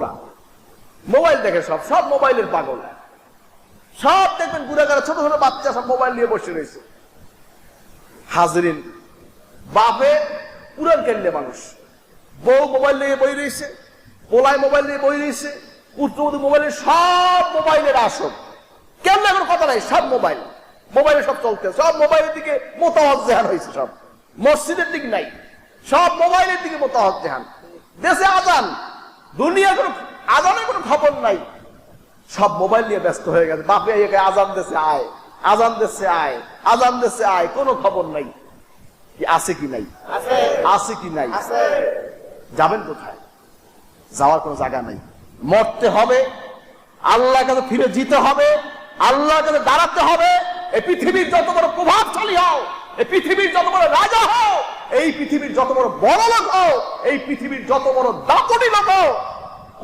না, মোবাইল দেখে, সব সব মোবাইলের পাগল। সব দেখবেন গুণাগার ছোট ছোট বাচ্চা সব মোবাইল নিয়ে বসে রয়েছে। হাজরিন, বাপে পুরান কেন্দ্রে মানুষ, বউ মোবাইল নিয়ে বই রয়েছে, পোলায় মোবাইল নিয়ে বই রয়েছে, পুত্রবধূ মোবাইলের, সব মোবাইলের আসল। কেন এখন কথা নাই, সব মোবাইল, মোবাইলে সব চলতে, সব মোবাইলের দিকে মোতাওয়াজ্জেহান হয়েছে। সব মসজিদের দিক নাই, সব মোবাইলের দিকে মোতাওয়াজ্জেহান। দেশে আজান, দুনিয়া কোনো আজানের কোনো খবর নাই, সব মোবাইল নিয়ে ব্যস্ত হয়ে গেছে। বাপে আজান দেশে আয়, আজান দেশে আয়, আজান দেশে আয়, কোনো খবর নাই। আছে কি নাই? আছে কি নাই? যাবেন কোথায়? যাওয়ার কোনো জায়গা নাই। মরতে হবে, আল্লাহর কাছে ফিরে যেতে হবে, আল্লাহর কাছে দাঁড়াতে হবে। এই পৃথিবীর যত বড় প্রভাবশালী হও, এই পৃথিবীর যত বড় রাজা হও, এই পৃথিবীর যত বড় বড় লোক হও, এই পৃথিবীর যত বড় দাপটি লোক হও,